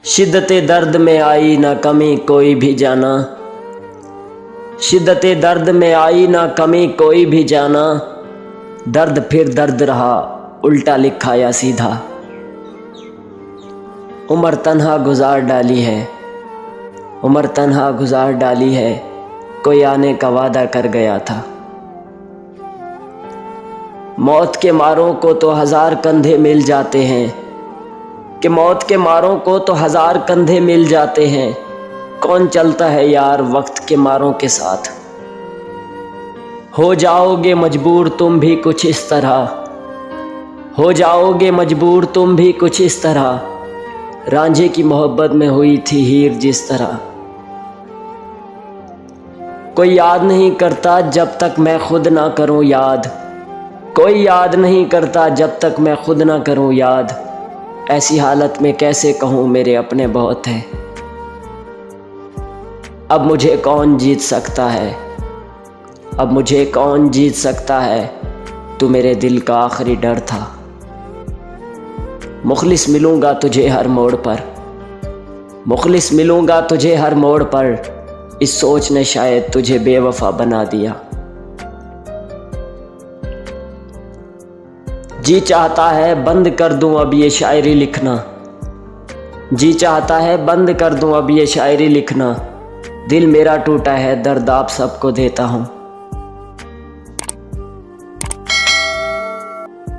शिद्दते दर्द में आई ना कमी कोई भी जाना, शिद्दते दर्द में आई ना कमी कोई भी जाना। दर्द फिर दर्द रहा, उल्टा लिखा या सीधा। उम्र तन्हा गुजार डाली है, उम्र तन्हा गुजार डाली है। कोई आने का वादा कर गया था। मौत के मारों को तो हजार कंधे मिल जाते हैं, कि मौत के मारों को तो हजार कंधे मिल जाते हैं। कौन चलता है यार वक्त के मारों के साथ। हो जाओगे मजबूर तुम भी कुछ इस तरह, हो जाओगे मजबूर तुम भी कुछ इस तरह। रांझे की मोहब्बत में हुई थी हीर जिस तरह। कोई याद नहीं करता जब तक मैं खुद ना करूं याद, कोई याद नहीं करता जब तक मैं खुद ना करूं याद। ऐसी हालत में कैसे कहूँ मेरे अपने बहुत हैं। अब मुझे कौन जीत सकता है, अब मुझे कौन जीत सकता है। तू मेरे दिल का आखिरी डर था। मुखलिस मिलूँगा तुझे हर मोड़ पर, मुखलिस मिलूँगा तुझे हर मोड़ पर। इस सोच ने शायद तुझे बेवफा बना दिया। जी चाहता है बंद कर दूं अब ये शायरी लिखना, जी चाहता है बंद कर दूं अब ये शायरी लिखना। दिल मेरा टूटा है दर्द आप सबको देता हूँ।